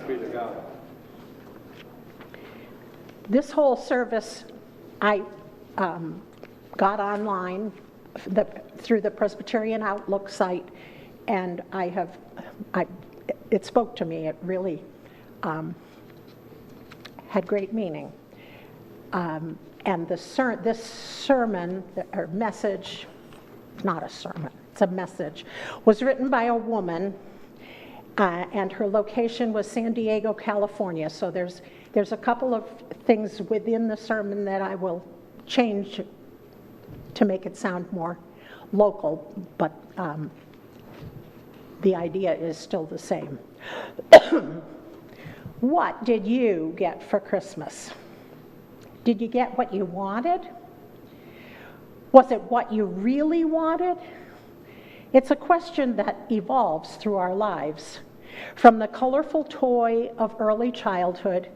be to God. This whole service I got online through the Presbyterian Outlook site, and it spoke to me. It really had great meaning. And this sermon, or message, not a sermon, it's a message, was written by a woman, and her location was San Diego, California. So there's a couple of things within the sermon that I will change to make it sound more local, but the idea is still the same. What did you get for Christmas? Did you get what you wanted? Was it what you really wanted? It's a question that evolves through our lives, from the colorful toy of early childhood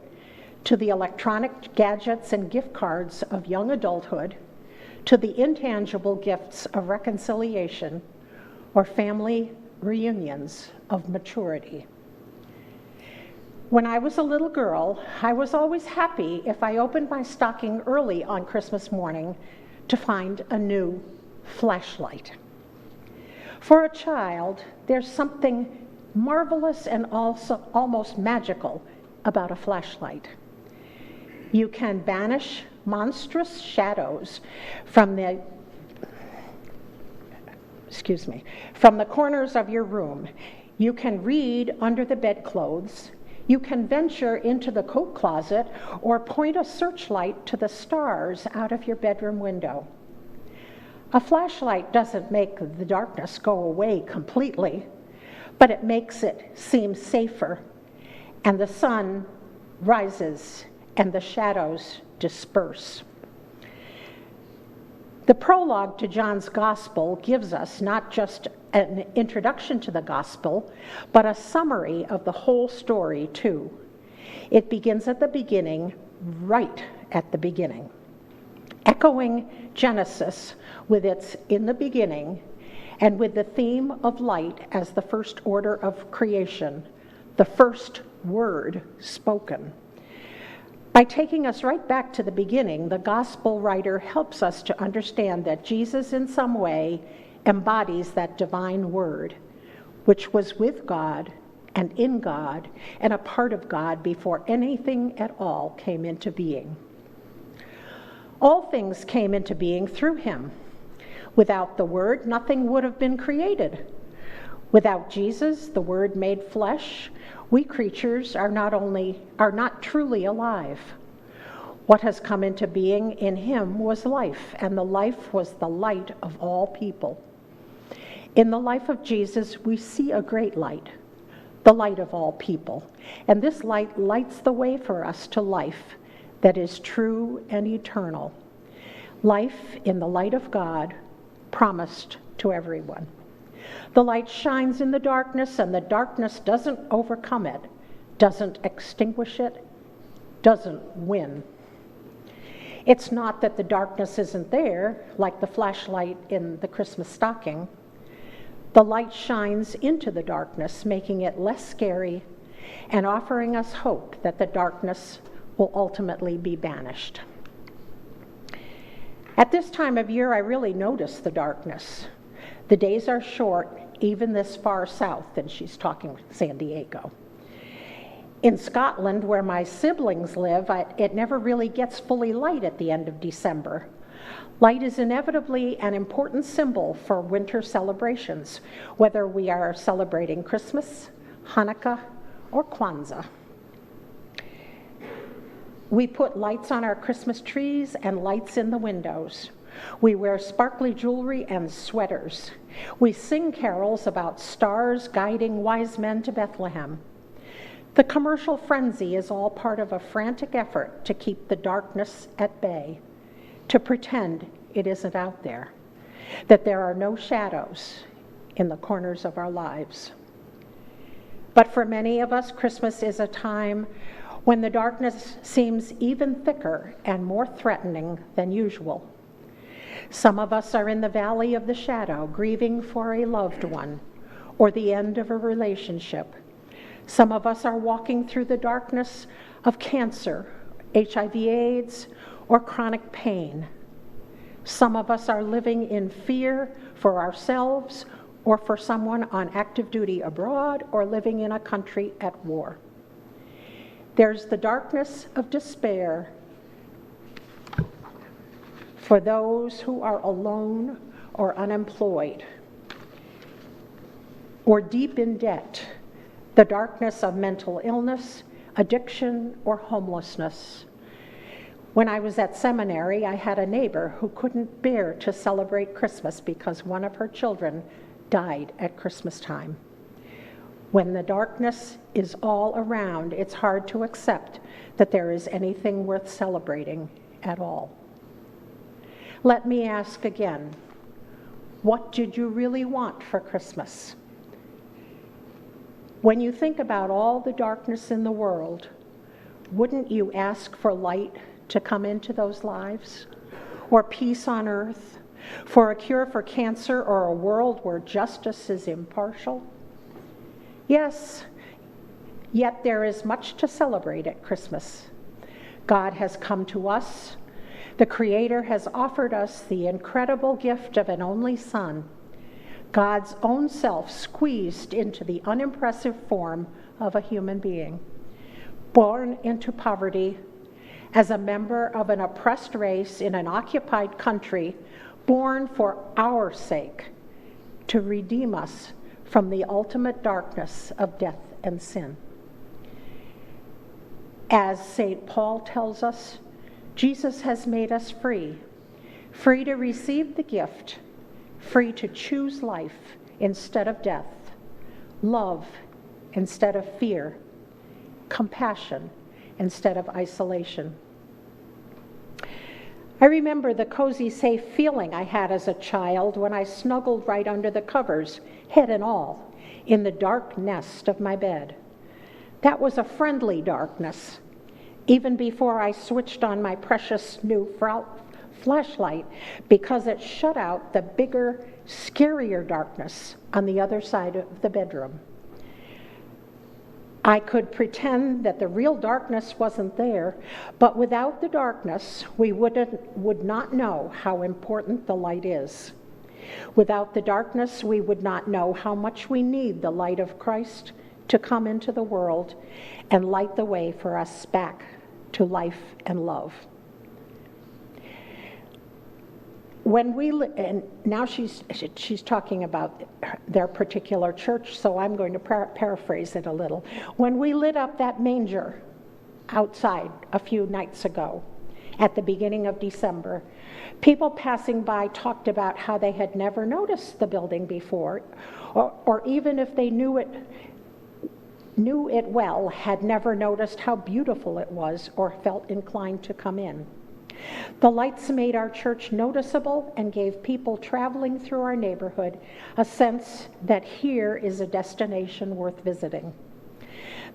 to the electronic gadgets and gift cards of young adulthood, to the intangible gifts of reconciliation or family reunions of maturity. When I was a little girl, I was always happy if I opened my stocking early on Christmas morning to find a new flashlight. For a child, there's something marvelous and also almost magical about a flashlight. You can banish monstrous shadows from the corners of your room. You can read under the bedclothes. You can venture into the coat closet or point a searchlight to the stars out of your bedroom window. A flashlight doesn't make the darkness go away completely, but it makes it seem safer, and the sun rises and the shadows disperse. The prologue to John's Gospel gives us not just an introduction to the Gospel, but a summary of the whole story too. It begins at the beginning, right at the beginning, echoing Genesis with its "in the beginning," and with the theme of light as the first order of creation, the first word spoken. By taking us right back to the beginning, the gospel writer helps us to understand that Jesus in some way embodies that divine word, which was with God and in God and a part of God before anything at all came into being. All things came into being through him. Without the Word, nothing would have been created. Without Jesus, the Word made flesh, we creatures are not truly alive. What has come into being in him was life, and the life was the light of all people. In the life of Jesus, we see a great light, the light of all people, and this light lights the way for us to life that is true and eternal. Life in the light of God, promised to everyone. The light shines in the darkness, and the darkness doesn't overcome it, doesn't extinguish it, doesn't win. It's not that the darkness isn't there, like the flashlight in the Christmas stocking. The light shines into the darkness, making it less scary and offering us hope that the darkness will ultimately be banished. At this time of year, I really notice the darkness. The days are short, even this far south, and she's talking San Diego. In Scotland, where my siblings live, it never really gets fully light at the end of December. Light is inevitably an important symbol for winter celebrations, whether we are celebrating Christmas, Hanukkah, or Kwanzaa. We put lights on our Christmas trees and lights in the windows. We wear sparkly jewelry and sweaters. We sing carols about stars guiding wise men to Bethlehem. The commercial frenzy is all part of a frantic effort to keep the darkness at bay, to pretend it isn't out there, that there are no shadows in the corners of our lives. But for many of us, Christmas is a time when the darkness seems even thicker and more threatening than usual. Some of us are in the valley of the shadow, grieving for a loved one or the end of a relationship. Some of us are walking through the darkness of cancer, HIV/AIDS, or chronic pain. Some of us are living in fear for ourselves or for someone on active duty abroad or living in a country at war. There's the darkness of despair for those who are alone or unemployed or deep in debt, the darkness of mental illness, addiction, or homelessness. When I was at seminary, I had a neighbor who couldn't bear to celebrate Christmas because one of her children died at Christmas time. When the darkness is all around, it's hard to accept that there is anything worth celebrating at all. Let me ask again, what did you really want for Christmas? When you think about all the darkness in the world, wouldn't you ask for light to come into those lives? Or peace on earth? For a cure for cancer or a world where justice is impartial? Yes, yet there is much to celebrate at Christmas. God has come to us. The Creator has offered us the incredible gift of an only Son, God's own self squeezed into the unimpressive form of a human being, born into poverty, as a member of an oppressed race in an occupied country, born for our sake, to redeem us from the ultimate darkness of death and sin. As St. Paul tells us, Jesus has made us free, free to receive the gift, free to choose life instead of death, love instead of fear, compassion instead of isolation. I remember the cozy, safe feeling I had as a child when I snuggled right under the covers, head and all, in the dark nest of my bed. That was a friendly darkness, even before I switched on my precious new flashlight, because it shut out the bigger, scarier darkness on the other side of the bedroom. I could pretend that the real darkness wasn't there, but without the darkness, we would not know how important the light is. Without the darkness, we would not know how much we need the light of Christ to come into the world and light the way for us back to life and love. And now she's talking about their particular church, so I'm going to paraphrase it a little. When we lit up that manger outside a few nights ago, at the beginning of December, people passing by talked about how they had never noticed the building before, or even if they knew it well, had never noticed how beautiful it was or felt inclined to come in. The lights made our church noticeable and gave people traveling through our neighborhood a sense that here is a destination worth visiting.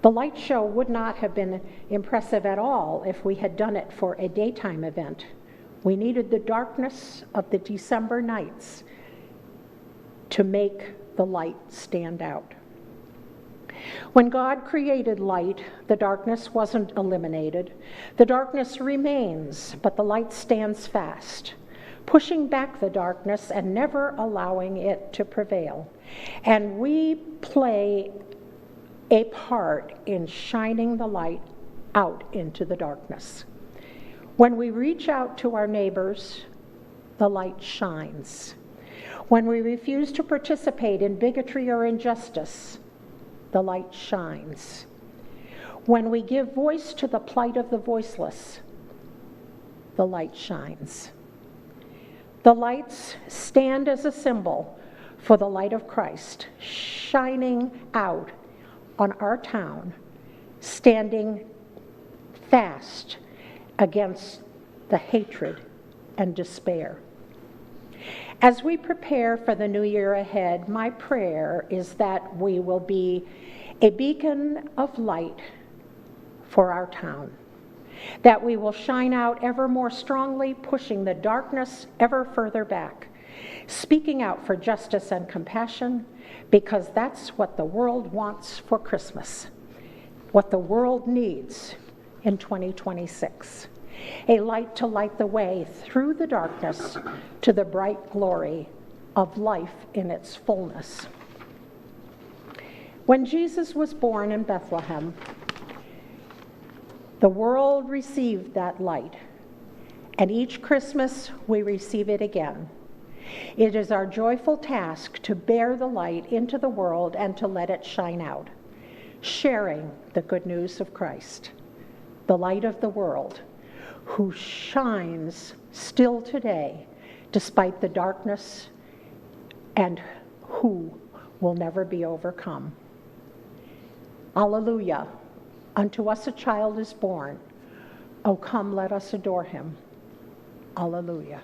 The light show would not have been impressive at all if we had done it for a daytime event. We needed the darkness of the December nights to make the light stand out. When God created light, the darkness wasn't eliminated. The darkness remains, but the light stands fast, pushing back the darkness and never allowing it to prevail. And we play a part in shining the light out into the darkness. When we reach out to our neighbors, the light shines. When we refuse to participate in bigotry or injustice, the light shines. When we give voice to the plight of the voiceless, the light shines. The lights stand as a symbol for the light of Christ, shining out on our town, standing fast against the hatred and despair. As we prepare for the new year ahead, my prayer is that we will be a beacon of light for our town, that we will shine out ever more strongly, pushing the darkness ever further back, speaking out for justice and compassion, because that's what the world wants for Christmas. what the world needs in 2026. A light to light the way through the darkness to the bright glory of life in its fullness. When Jesus was born in Bethlehem, the world received that light, and each Christmas we receive it again. It is our joyful task to bear the light into the world and to let it shine out, sharing the good news of Christ, the light of the world, who shines still today despite the darkness and who will never be overcome. Alleluia. Unto us a child is born. O come, let us adore him. Alleluia.